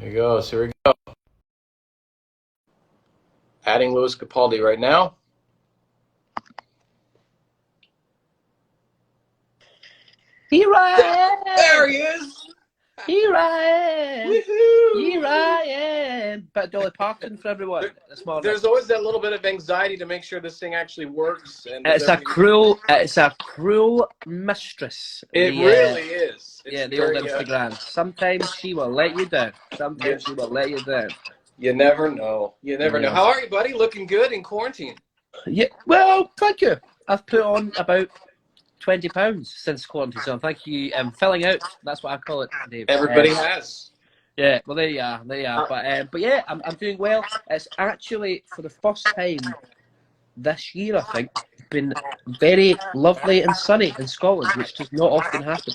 There he goes. Here we go. Adding Louis Capaldi right now. Here I am. There he is. Here I am. Woohoo! Here I am. But Dolly Parton for everyone this morning. There's always that little bit of anxiety to make sure this thing actually works. And It's a cruel mistress. It really is. It's the old Instagram. Sometimes she will let you down. Sometimes she will let you down. You never know. You never know. How are you, buddy? Looking good in quarantine. Yeah. Well, thank you. I've put on about 20 pounds since quarantine, so thank you. Filling out. That's what I call it, Dave. Everybody has. Yeah. Well, there you are. There you are. But yeah, I'm doing well. It's actually for the first time this year, I think, been very lovely and sunny in Scotland, which does not often happen.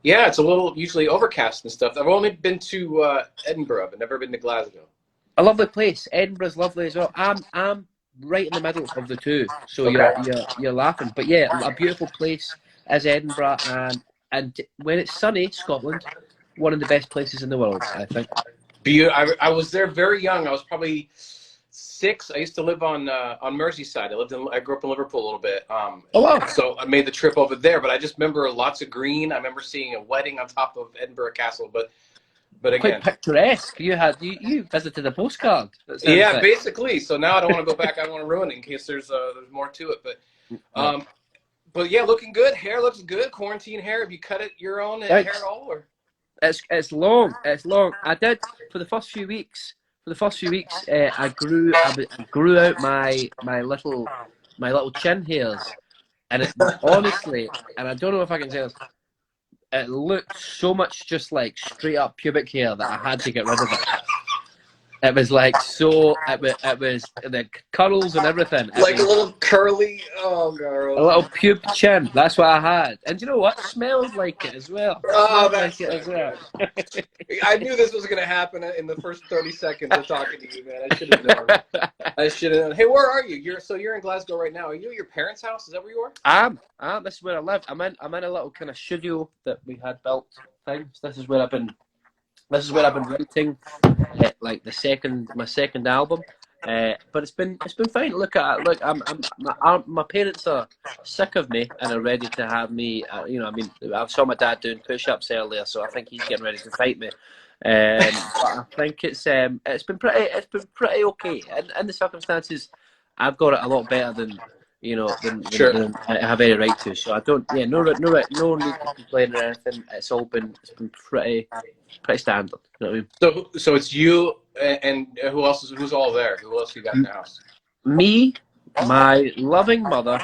Yeah, it's a little usually overcast and stuff. I've only been to Edinburgh, but never been to Glasgow. A lovely place. Edinburgh's lovely as well. I'm right in the middle of the two, so you're laughing. But yeah, a beautiful place is Edinburgh, and when it's sunny, Scotland, one of the best places in the world, I think. I was there very young. I was probably 6. I used to live on Merseyside. I grew up in Liverpool a little bit. Oh wow! So I made the trip over there, but I just remember lots of green. I remember seeing a wedding on top of Edinburgh Castle, but again, quite picturesque. You visited a postcard. Yeah, basically. So now I don't want to go back. I don't want to ruin it in case there's more to it. But yeah, looking good. Hair looks good. Quarantine hair. Have you cut it your own hair at all? Or? It's long. It's long. I did for the first few weeks. I grew out my little chin hairs, and it honestly, and I don't know if I can say this, it looked so much just like straight up pubic hair that I had to get rid of it. It was like it was the curls and everything. Like a little curly, oh girl. A little pube chin. That's what I had. And you know what? Smelled like it as well. Oh, that's like it as well. I knew this was gonna happen in the first 30 seconds of talking to you, man. I should have known. Hey, where are you? You're in Glasgow right now. Are you at your parents' house? Is that where you are? This is where I live. I'm in a little kind of studio that we had built things. This is where I've been writing like my second album. But it's been fine. Look, my parents are sick of me and are ready to have me. I saw my dad doing push-ups earlier, so I think he's getting ready to fight me. But I think it's been pretty okay. And in the circumstances, I've got it a lot better than than I have any right to. So I don't. Yeah, no need to complain or anything. It's been pretty standard. You know what I mean? So it's you and who's all there? Who else you got in the house? Me, my loving mother,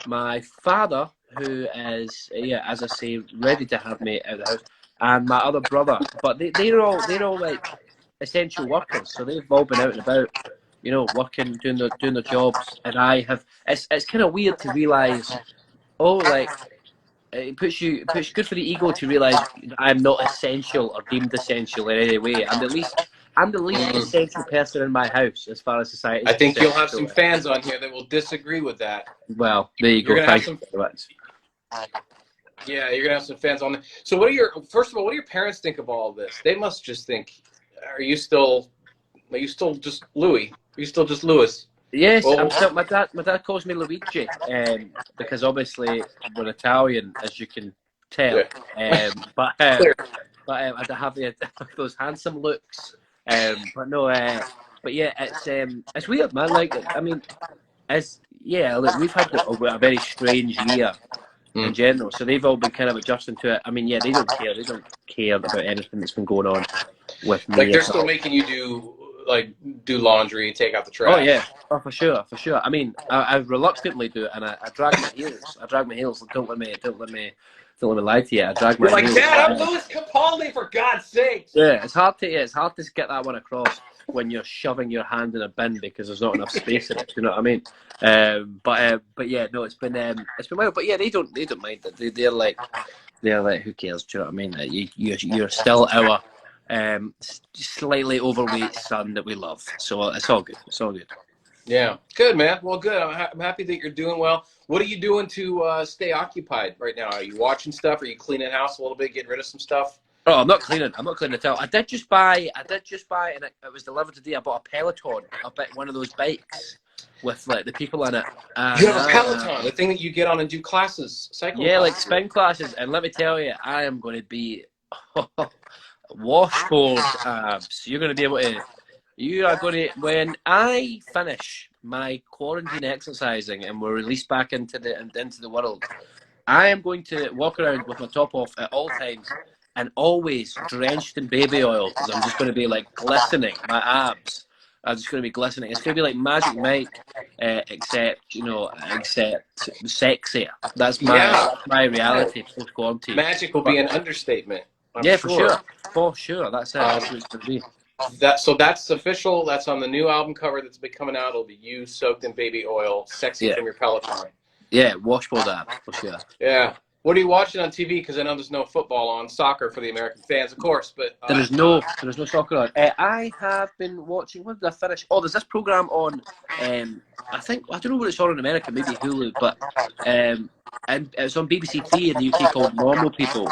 my father, who is as I say, ready to have me out of the house, and my other brother. But they're all like essential workers, so they've all been out and about, working, doing their jobs, and I have. It's kind of weird to realise, it puts good for the ego to realise I'm not essential or deemed essential in any way. I'm the least essential person in my house as far as society is I think concerned. you'll have some fans on here that will disagree with that. Well, there you go. Thank you very much. Yeah, you're gonna have some fans on there. So first of all, what do your parents think of all of this? They must just think, are you still just Louis? Are you still just Louis? Yes, my dad calls me Luigi, because obviously we're Italian, as you can tell. Yeah. But I have those handsome looks. But yeah, it's weird, man. Like, I mean, look, we've had a very strange year in general, so they've all been kind of adjusting to it. I mean, yeah, they don't care about anything that's been going on with me. Like, they're still making you do laundry, take out the trash. Oh yeah, for sure. I mean, I reluctantly do it, and I drag my heels. Don't let me lie to you. I drag my heels. Dad, I'm Louis Capaldi, for God's sake. Yeah, it's hard to get that one across when you're shoving your hand in a bin because there's not enough space in it. You know what I mean? But yeah, no, it's been wild. But yeah, they don't mind that. They're like, who cares? Do you know what I mean? You're still our slightly overweight son that we love, so it's all good. Yeah, good, man. Well, good. I'm happy that you're doing well. What are you doing to stay occupied right now? Are you watching stuff? Are you cleaning house a little bit, getting rid of some stuff? Oh, I'm not cleaning. I'm not cleaning at all. I did just buy, and it was delivered today. I bought a Peloton, one of those bikes with like the people in it. And, You have a Peloton, the thing that you get on and do classes, cycling yeah, classes. like spin classes. And let me tell you, I am going to be washboard abs. You're going to be able to. You are going to, when I finish my quarantine exercising and we're released back into the world, I am going to walk around with my top off at all times and always drenched in baby oil because I'm just going to be like glistening. My abs are just going to be glistening. It's going to be like Magic Mike, except sexier. That's my reality post quarantine. Magic will be an understatement. I'm for sure. That's it. That's what it's going to be. That's official. That's on the new album cover that's been coming out. It'll be you soaked in baby oil, sexy from your Peloton. Yeah, washboard app for sure. Yeah. What are you watching on TV? Because I know there's no football on, soccer for the American fans, of course. But there's no soccer on. I have been watching. What did I finish? Oh, there's this program on. I don't know what it's on in America. Maybe Hulu, but and it's on BBC Three in the UK called Normal People,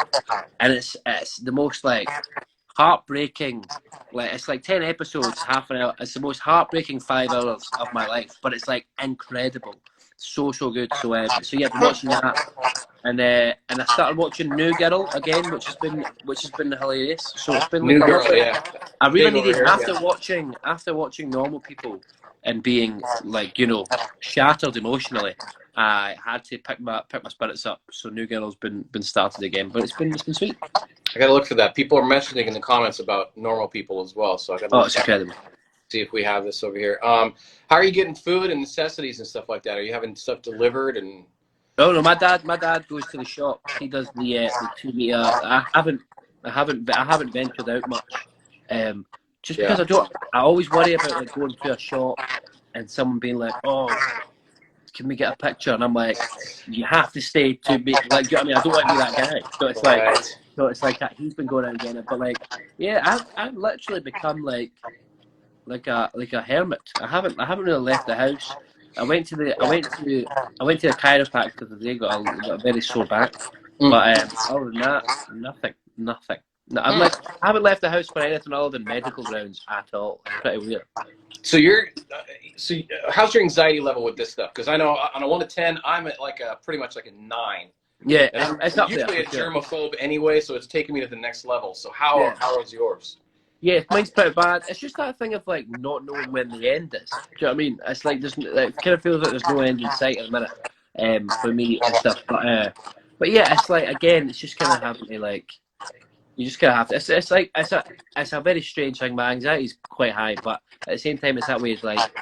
and it's the most like heartbreaking. Like it's like 10 episodes, half an hour. It's the most heartbreaking 5 hours of my life, but it's like incredible. So good. So yeah, I've been watching that, and I started watching New Girl again, which has been hilarious. So it's been like New Girl, yeah. I really needed after watching Normal People and being like shattered emotionally. I had to pick my spirits up. So New Girl's been started again, but it's been sweet. I gotta look for that. People are mentioning in the comments about Normal People as well, so I gotta it's incredible. See if we have this over here. How are you getting food and necessities and stuff like that? Are you having stuff delivered and? Oh no, my dad goes to the shop. He does the 2 meter. I haven't ventured out much. Just because I always worry about like going to a shop and someone being like, "Oh, can we get a picture?" And I'm like, "You have to stay 2 meters." Like, you know what I mean? I don't want to be that guy. So it's like he's been going out and getting it. But like, yeah, I've literally become like a hermit. I haven't really left the house. I went to the chiropractor today. Got a very sore back, but other than that, nothing. No, I haven't left the house for anything other than medical grounds at all. It's pretty weird. So how's your anxiety level with this stuff? Because I know on a 1 to 10, I'm at like pretty much like a 9. Yeah, it's I'm usually a germaphobe anyway, so it's taking me to the next level. So how is yours? Yeah, mine's pretty bad. It's just that thing of like not knowing when the end is. Do you know what I mean? It's like it kind of feels like there's no end in sight at the minute, for me and stuff. But yeah, it's like again, it's just kind of having to like, you just kind of have to. It's a very strange thing. My anxiety's quite high, but at the same time, it's that way. It's like,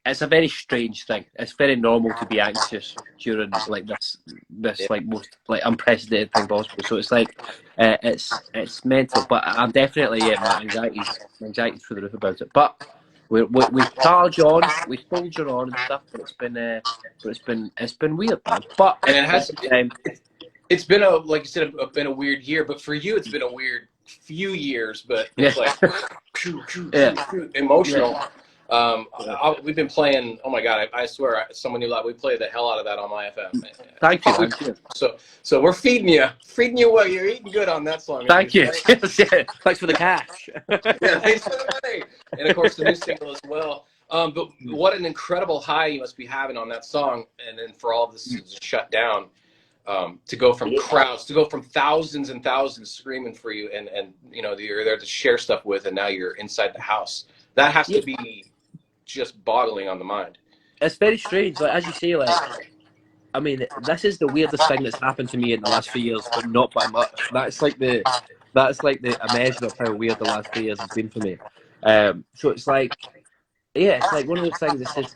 it's a very strange thing. It's very normal to be anxious during like this like most like unprecedented thing possible. So it's like it's mental, but I'm definitely my anxiety's through the roof about it. But we charge on, we soldier on and stuff. But it's been weird, man. But and it has it's been like you said, been a weird year. But for you, it's been a weird few years. But it's like emotional. Yeah. We've been playing. Oh my god! I swear, someone knew that we play the hell out of that on my FM. Thank you. So we're feeding you well. You're eating good on that song. Thank you. Thanks for the cash. Thanks for the money, and of course the new single as well. But what an incredible high you must be having on that song, and then for all of this to shut down, to go from crowds, to go from thousands and thousands screaming for you, and you're there to share stuff with, and now you're inside the house. That has to be just boggling on the mind. It's very strange. Like as you say, like I mean, this is the weirdest thing that's happened to me in the last few years, but not by much. That's like a measure of how weird the last 3 years has been for me. So it's like, it's like one of those things. It's just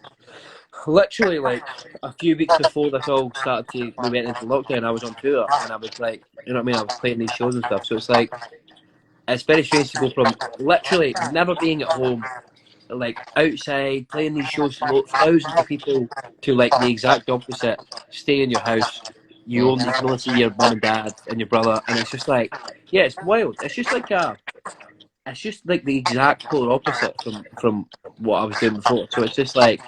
literally like a few weeks before this all started we went into lockdown. I was on tour and I was like, you know what I mean? I was playing these shows and stuff. So it's like, it's very strange to go from literally never being at home, like outside playing these shows to thousands of people, to like the exact opposite. Stay in your house. You only can only see your mum and dad and your brother, and it's just like, it's wild. It's just like the exact polar opposite from what I was doing before. So it's just like,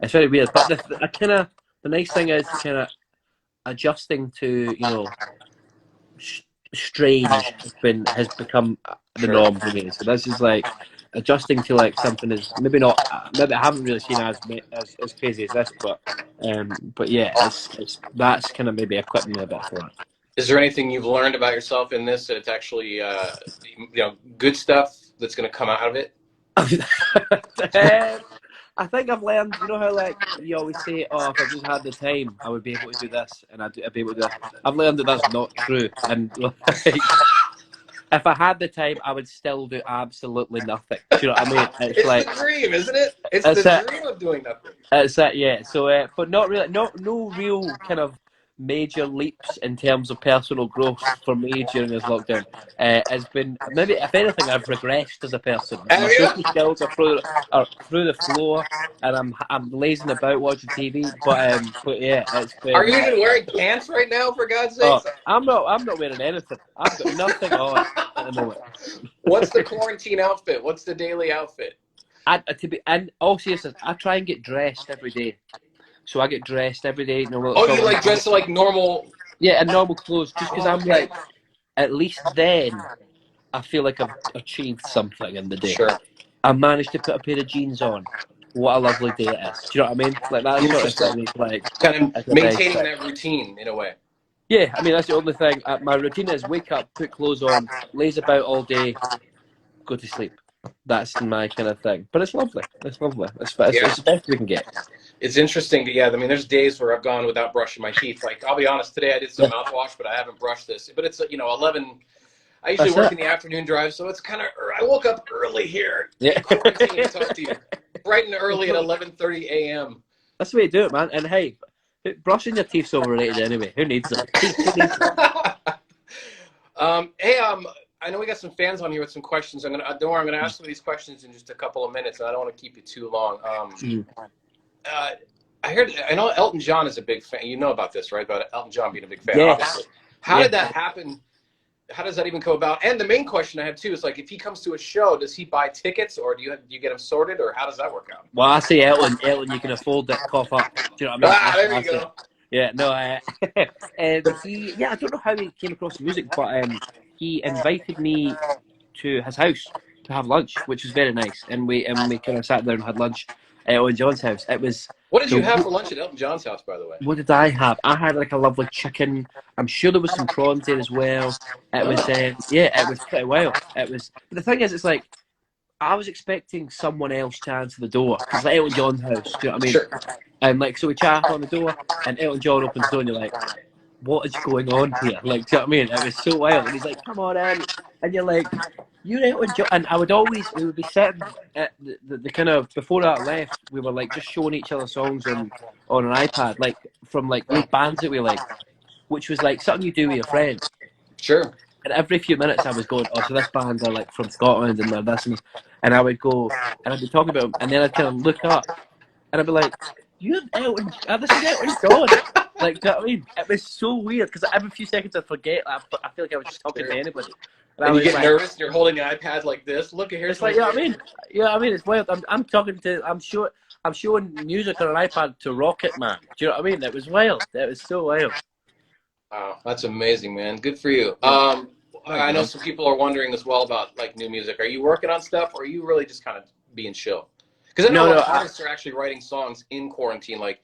it's very weird. But the nice thing is kind of adjusting to strange has become the Sure. norm for me. So this is like adjusting to like something is maybe not, maybe I haven't really seen as crazy as this, but yeah, it's that's kind of maybe equipping me a bit for that. Is there anything you've learned about yourself in this that it's actually, good stuff that's going to come out of it? I think I've learned, you know how like you always say, oh, if I just had the time, I would be able to do this, and I'd be able to do this. I've learned that that's not true, and like, if I had the time, I would still do absolutely nothing. Do you know what I mean? It's It's like the dream, isn't it? It's the it's a dream of doing nothing. That's it, yeah. So, but not really, no real kind of major leaps in terms of personal growth for me during this lockdown. Has been maybe, if anything, I've regressed as a person. My Have you? social skills are through the floor, and I'm lazing about watching TV. But yeah, it's Are you been. even wearing pants right now, for God's Oh, sakes? I'm not wearing anything. I've got nothing on at the moment. What's the quarantine outfit? What's the daily outfit? And all seriousness, I try and get dressed every day. So I get dressed every day. Oh, you like dress like normal? Yeah, in normal clothes, just because Oh, I'm okay. like, at least then I feel like I've achieved something in the day. Sure. I managed to put a pair of jeans on. What a lovely day it is. Do you know what I mean? Like that sort of Interesting. thing is like, Kind it's of a nice maintaining thing. that routine in a way. Yeah, I mean that's the only thing. My routine is wake up, put clothes on, laze about all day, go to sleep. That's my kind of thing. But it's lovely. It's lovely. Yeah. It's the best we can get. It's interesting. Yeah, I mean, there's days where I've gone without brushing my teeth. Like, I'll be honest, today I did some Yeah, mouthwash, but I haven't brushed this. But it's 11. I usually that's work it. in the afternoon drive, so it's kind of. I woke up early here Yeah. in quarantine to talk to you, bright and early at 11:30 a.m. That's the way to do it, man. And hey, brushing your teeth's overrated anyway. Who needs it? Who needs it? Hey, I know we got some fans on here with some questions. Don't worry, I'm gonna ask some of these questions in just a couple of minutes, and I don't want to keep you too long. Mm. Uh, I know Elton John is a big fan. You know about this, right? About Elton John being a big fan, Yes. obviously. How Yeah. did that happen? How does that even come about? And the main question I have too is like, if he comes to a show, does he buy tickets, or do you get them sorted, or how does that work out? Well, I say Elton, you can afford it. Cough up. Do you know what I mean? Ah, That's there what I you say. go. Yeah. No. Yeah. I don't know how he came across the music, but he invited me to his house to have lunch, which was very nice. And we kind of sat down and had lunch at Owen John's house. It was What did the you have for lunch at Elton John's house, by the way? What did I have? I had like a lovely chicken. I'm sure there was some prawns there as well. It was, Oh, yeah, it was pretty wild. It was. But the thing is, it's like I was expecting someone else to answer the door because it's like Elton John's house. Do you know what I mean? sure. And like, so we chat on the door, and Elton John opens the door, and you're like, "What is going on here?" Like, do you know what I mean? It was so wild, and he's like, "Come on in," and you're like, "You're Elton John." And we would be sitting at the kind of before I left, we were like just showing each other songs on an iPad, like from like bands that we like, which was like something you do with your friends. Sure. And every few minutes I was going, oh, so this band are like from Scotland and they're this and I would go and I'd be talking about them, and then I'd kind of look up and I'd be like, "You're Elton, this is Elton John." Like, do you know what I mean? It was so weird because every few seconds I'd forget. I feel like I was just talking to Sure. anybody, and I And you was get like, nervous and you're holding an iPad like this. Look, here's "It's my. like, you know what I mean? You know what I mean? It's wild. I'm talking to, I'm showing music on an iPad to Rocket Man. Do you know what I mean? It was wild. It was so wild. Wow, that's amazing, man. Good for you. Yeah. Thank I you, know man. some people are wondering as well about like new music. Are you working on stuff, or are you really just kind of being chill? Because I know a No, lot no. of artists are actually writing songs in quarantine, like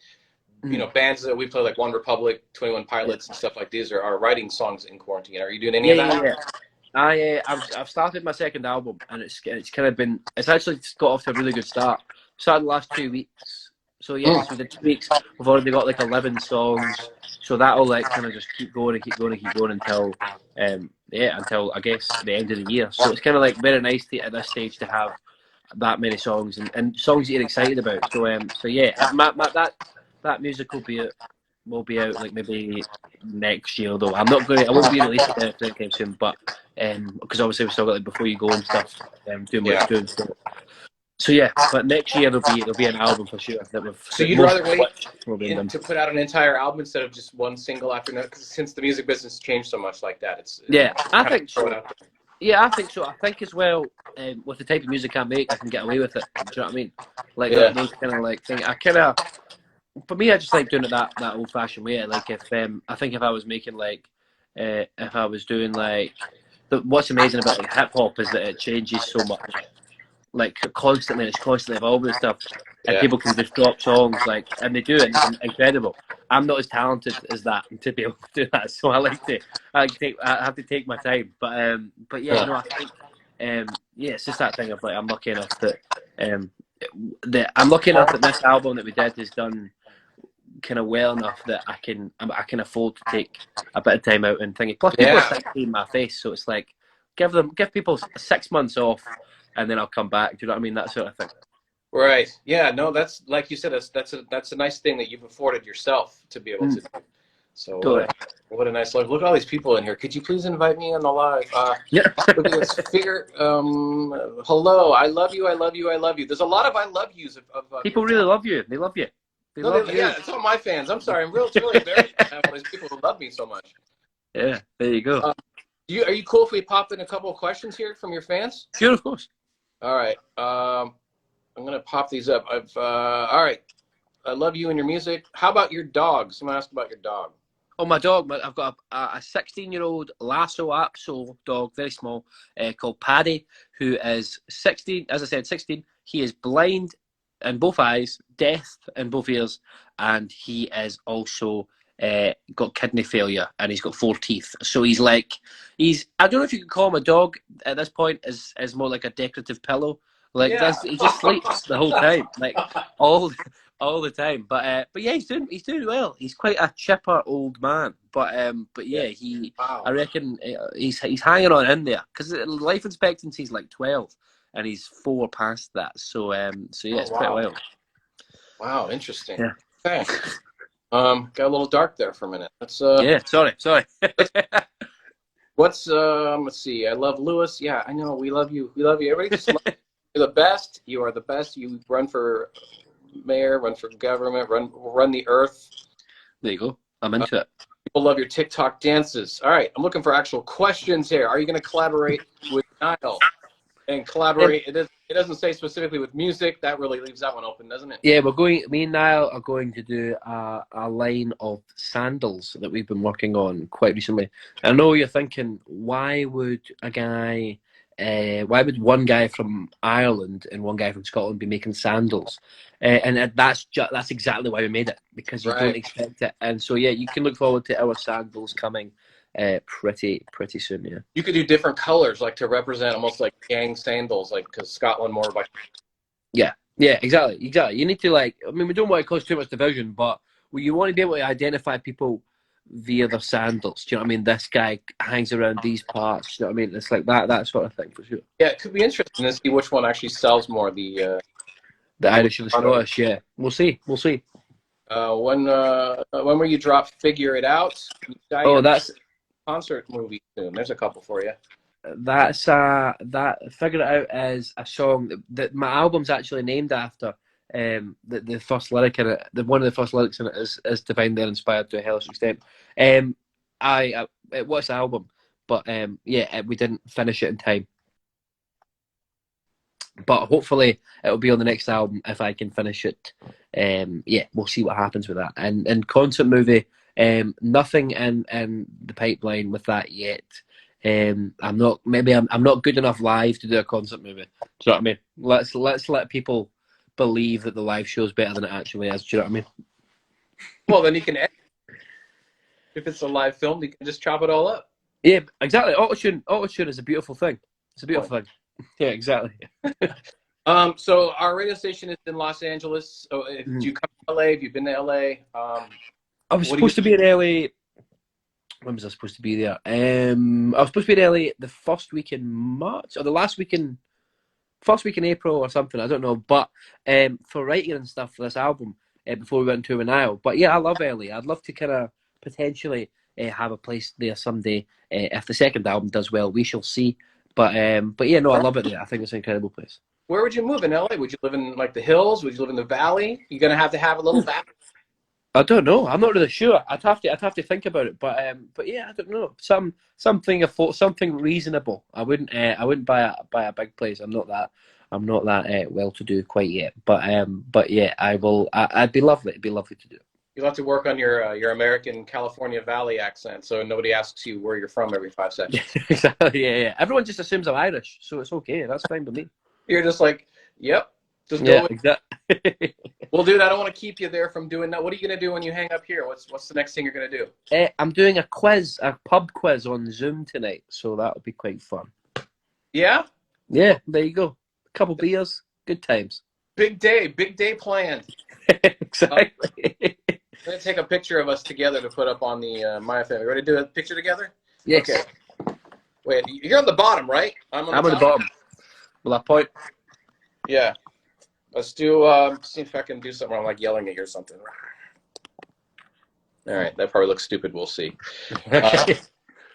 Mm, bands that we play, like One Republic, 21 yeah, Pilots, and stuff like these are writing songs in quarantine. Are you doing any yeah, of yeah, that? yeah. I've started my second album, and it's kind of been it's actually got off to a really good start. Started the last 2 weeks, so yeah, Mm. so the 2 weeks we've already got like 11 songs, so that'll like kind of just keep going and keep going and keep going until I guess the end of the year. So it's kind of like very nice at this stage to have that many songs and songs that you're excited about. So yeah, that music will be out like maybe next year though. I won't be releasing it anytime soon, but because obviously we've still got like Before You Go and stuff, doing what it's Yeah. doing. So yeah, but next year there'll be an album for sure So that you'd most rather of wait which will be done. to put out an entire album instead of just one single after another? Because since the music business changed so much like that, it's Yeah, I kind of think throw it so. out there. Yeah, I think so. I think as well, with the type of music I make, I can get away with it. Do you know what I mean? Like Yeah. those kind of like thing. I kind of, for me, I just like doing it that old fashioned way. Like if I think if I was making like if I was doing like what's amazing about like, hip hop is that it changes so much, like constantly. It's constantly evolving and stuff, and Yeah. people can just drop songs like, and they do it, and it's incredible. I'm not as talented as that to be able to do that, so I have to take my time. But yeah, no, I think yeah, it's just that thing of like I'm lucky enough um, that this album that we did is done kind of well enough that I can afford to take a bit of time out and thingy. Plus, people are sick in my face, so it's like give people 6 months off, and then I'll come back. Do you know what I mean? That sort of thing. Right. Yeah. No, that's like you said. That's a nice thing that you've afforded yourself to be able to do. So Totally. what a nice life. Look at all these people in here. Could you please invite me on the live? Yeah. Look at this figure. Hello. I love you. I love you. I love you. There's a lot of I love yous of People really love you. They love you. They love you. Yeah, it's all my fans. I'm sorry. It's really embarrassing to have all these people who love me so much. Yeah. There you go. Are you cool if we pop in a couple of questions here from your fans? Sure, of course. All right. I'm gonna pop these up. All right. I love you and your music. How about your dog? Someone asked about your dog. Oh, my dog. I've got a 16-year-old Lasso Apso dog, very small, called Paddy, who is 16. As I said, 16. He is blind in both eyes, deaf in both ears, and he is also got kidney failure, and he's got 4 teeth. So he's I don't know if you could call him a dog at this point. Is more like a decorative pillow. Like this, he just sleeps the whole time, like all the time. But yeah, he's doing well. He's quite a chipper old man. But yeah, I reckon he's hanging on in there because life expectancy is like 12, and he's 4 past that. So yeah, it's quite wild. Wow, interesting. Yeah. Okay. Got a little dark there for a minute. Let's yeah, sorry. Let's see. I love Lewis. Yeah, I know. We love you. We love you. Everybody just you're the best. You are the best. You run for mayor, run for government, run the earth. There you go. I'm into it. People love your TikTok dances. All right, I'm looking for actual questions here. Are you going to collaborate with Niall? And collaborate. It doesn't say specifically with music. That really leaves that one open, doesn't it? Yeah, me and Niall are going to do a line of sandals that we've been working on quite recently. I know you're thinking, why would one guy from Ireland and one guy from Scotland be making sandals? And that's exactly why we made it, because you don't expect it. And so yeah, you can look forward to our sandals coming pretty soon. Yeah, you could do different colors, like to represent almost like gang sandals, like because Scotland more like. Yeah, exactly. You need to we don't want to cause too much division, but you want to be able to identify people via their sandals. Do you know what I mean? This guy hangs around these parts. Do you know what I mean? It's like that sort of thing for sure. Yeah, it could be interesting to see which one actually sells more. The Irish or the Scottish. Yeah, we'll see. When will you drop Figure It Out? That's concert movie soon. There's a couple for you. That's that Figure It Out is a song that my album's actually named after. The first lyric in it, one of the first lyrics in it is "Divine They're Inspired to a Hellish Extent." It was an album, but yeah, we didn't finish it in time. But hopefully it'll be on the next album if I can finish it. Yeah, we'll see what happens with that. And concert movie, nothing in the pipeline with that yet. I'm not good enough live to do a concert movie. Do you know what I mean? Let's let people believe that the live show is better than it actually is. Do you know what I mean? Well, then you can edit. If it's a live film, you can just chop it all up. Yeah, exactly. Auto-tune is a beautiful thing. It's a beautiful thing. Yeah, exactly. So our radio station is in Los Angeles. So do you come to LA? Have you been to LA? I was supposed to be in LA. When was I supposed to be there? I was supposed to be in LA the first week in March or the first week in April or something. I don't know. But for writing and stuff for this album before we went to Niall. But yeah, I love LA. I'd love to kind of potentially have a place there someday. If the second album does well, we shall see. But yeah, no, I love it there. I think it's an incredible place. Where would you move in LA? Would you live in like the hills? Would you live in the valley? You're gonna have to have a little valley. I don't know. I'm not really sure. I'd have to think about it. But yeah, I don't know. Something reasonable. I wouldn't buy a big place. I'm not that well to do quite yet. But yeah, I will. I'd be lovely. It'd be lovely to do. You'll have to work on your American California Valley accent, so nobody asks you where you're from every 5 seconds. Exactly. Yeah, yeah. Everyone just assumes I'm Irish, so it's okay. That's fine with me. You're just like, yep, just go Yeah, with. exactly. Well, dude, I don't want to keep you there from doing that. What are you gonna do when you hang up here? What's the next thing you're gonna do? I'm doing a pub quiz on Zoom tonight, so that'll be quite fun. Yeah, Yeah, there you go. A couple beers, good times. big day planned. Exactly. I'm gonna take a picture of us together to put up on the Maya family. Ready to do a picture together? Yes. Okay. Wait, you're on the bottom, right? I'm on the bottom. Will I point? Yeah. Let's do. See if I can do something where I'm like yelling at you or something. All right, that probably looks stupid. We'll see.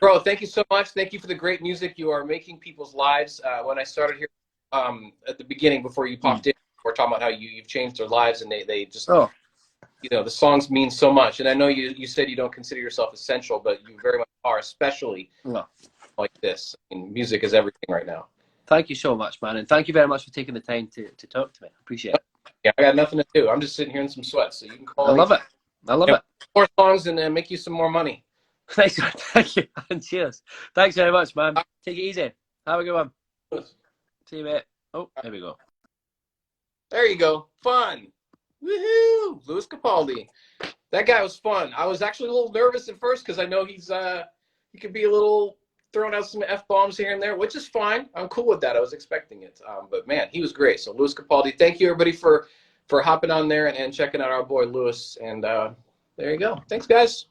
Bro, thank you so much. Thank you for the great music. You are making people's lives. When I started here at the beginning, before you popped in, we're talking about how you've changed their lives, and they just, you know, the songs mean so much. And I know you said you don't consider yourself essential, but you very much are, especially like this. I mean, music is everything right now. Thank you so much, man. And thank you very much for taking the time to talk to me. I appreciate it. Yeah, I got nothing to do. I'm just sitting here in some sweats, so you can call I love it. I love it. More songs and make you some more money. Thanks, man. Thank you, and cheers. Thanks very much, man. Take it easy. Have a good one. See you, mate. Oh, there we go. There you go. Fun. Woohoo! Louis Capaldi. That guy was fun. I was actually a little nervous at first because I know he could be a little throwing out some F-bombs here and there, which is fine. I'm cool with that. I was expecting it. But man, he was great. So Louis Capaldi, thank you everybody for hopping on there and checking out our boy Louis. And there you go. Thanks, guys.